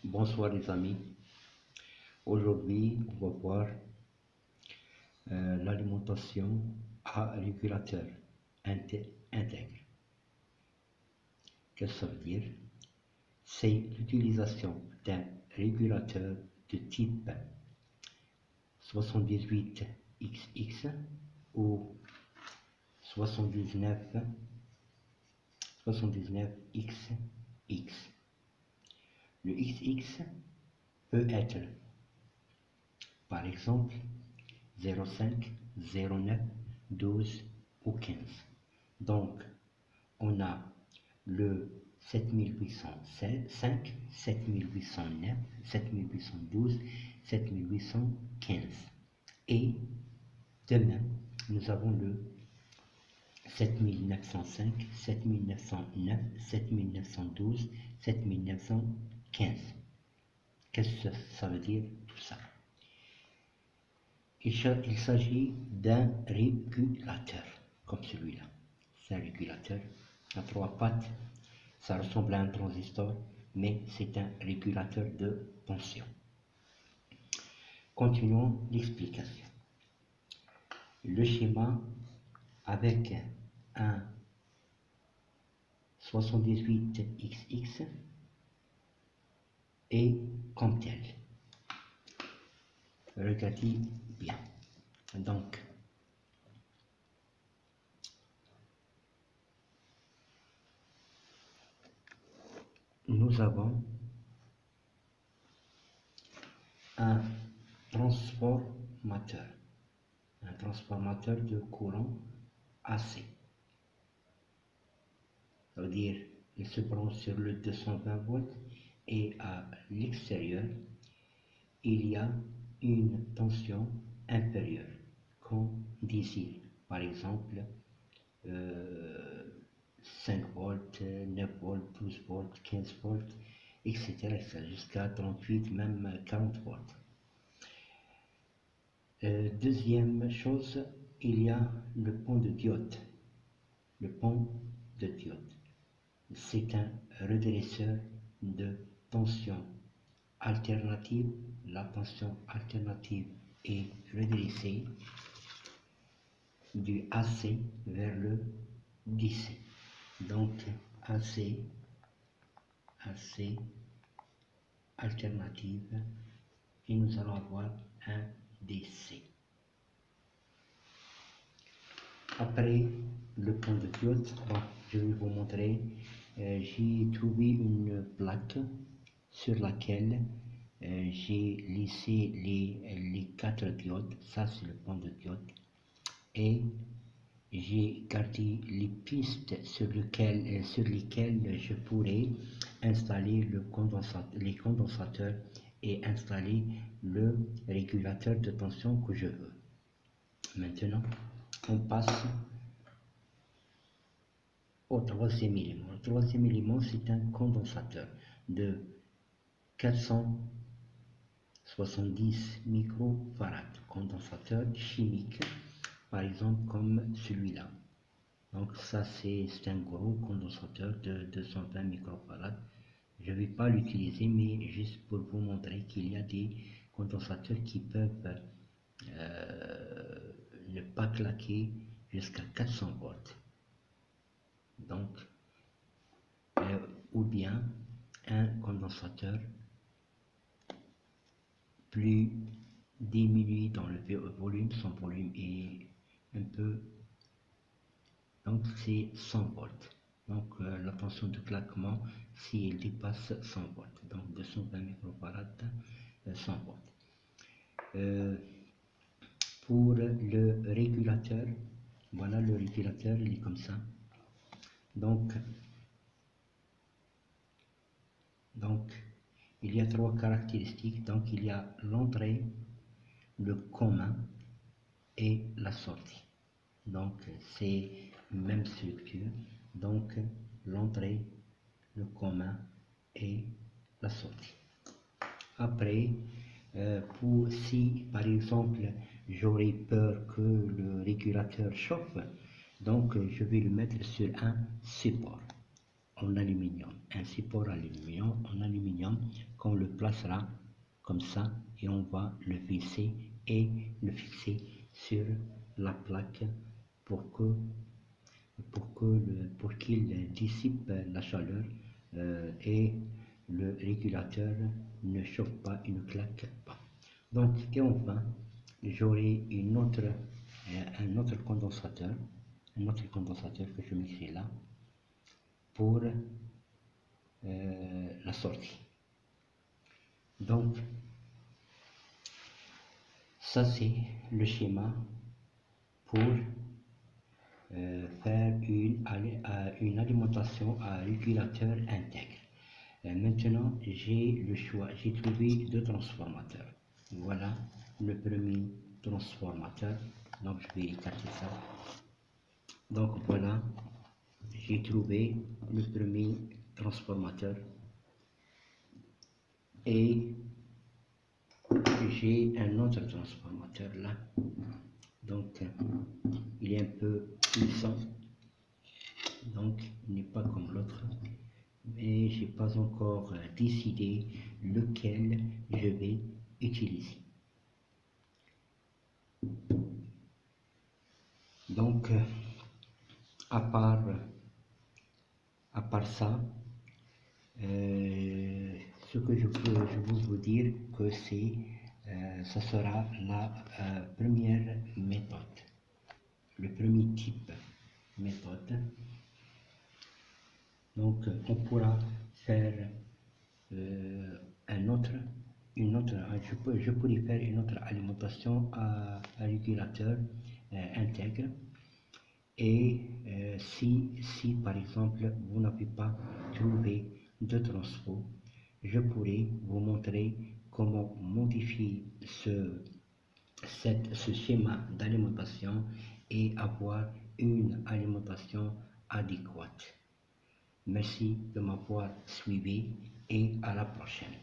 Bonsoir les amis. Aujourd'hui, on va voir l'alimentation à régulateur intègre. Qu'est-ce que ça veut dire? C'est l'utilisation d'un régulateur de type 78XX ou 79XX. Le XX peut être, par exemple, 0,5, 0,9, 12 ou 15. Donc, on a le 7805, 7809, 7812, 7815. Et de même, nous avons le 7905, 7909, 7912, 7915. Qu'est-ce que ça veut dire tout ça? Il s'agit d'un régulateur, comme celui-là. C'est un régulateur à 3 pattes. Ça ressemble à un transistor, mais c'est un régulateur de tension. Continuons l'explication. Le schéma avec un 78XX est comme tel. Regardez bien. Donc, nous avons un transformateur de courant AC. Ça veut dire il se branche sur le 220 volts et à l'extérieur il y a une tension inférieure qu'on désire, par exemple 5 volts, 9 volts, 12 volts, 15 volts, etc. jusqu'à 38, même 40 volts. Deuxième chose, il y a le pont de diode. Le pont de diode, c'est un redresseur de tension alternative. La tension alternative est redressée du AC vers le DC. Donc AC alternative, et nous allons avoir un DC. Après le pont de diode, je vais vous montrer. J'ai trouvé une plaque sur laquelle j'ai laissé les 4 diodes. Ça, c'est le pont de diode. Et j'ai gardé les pistes sur lesquelles je pourrais installer les condensateurs et installer le régulateur de tension que je veux. Maintenant, on passe au troisième élément. Le troisième élément, c'est un condensateur de 470 microfarads, condensateur chimique, par exemple comme celui-là. Donc ça, c'est un gros condensateur de 220 microfarads. Je ne vais pas l'utiliser, mais juste pour vous montrer qu'il y a des condensateurs qui peuvent ne pas claquer jusqu'à 400 volts. Donc, ou bien un condensateur plus diminué dans le volume, son volume est un peu, donc c'est 100 volts. Donc la tension de claquement, si elle dépasse 100 volts, donc 220 microfarads, 100 volts. Pour le régulateur, voilà, le régulateur, il est comme ça. Donc il y a 3 caractéristiques. Donc il y a l'entrée, le commun et la sortie. Donc c'est même structure. Donc l'entrée, le commun et la sortie. Après, si par exemple j'aurais peur que le régulateur chauffe, donc je vais le mettre sur un support en aluminium, un support en aluminium qu'on le placera comme ça et on va le fixer sur la plaque pour qu'il dissipe la chaleur et le régulateur ne chauffe pas, il ne claque pas. Donc, et enfin, j'aurai un autre condensateur que je mettrai là pour la sortie. Donc, ça c'est le schéma pour faire une alimentation à régulateur intègre. Maintenant, j'ai le choix, j'ai trouvé deux transformateurs. Voilà le premier transformateur, donc je vais écarter ça. Donc voilà, j'ai trouvé le premier transformateur et j'ai un autre transformateur là. Donc il est un peu puissant, donc il n'est pas comme l'autre, mais j'ai pas encore décidé lequel je vais utiliser. Donc à part ça, ce que je veux vous dire que c'est ça sera la première méthode, le premier type méthode. Donc on pourra faire je pourrais faire une autre alimentation à régulateur intègre. Et si par exemple vous n'avez pas trouvé de transfo, je pourrais vous montrer comment modifier ce schéma d'alimentation et avoir une alimentation adéquate. Merci de m'avoir suivi et à la prochaine.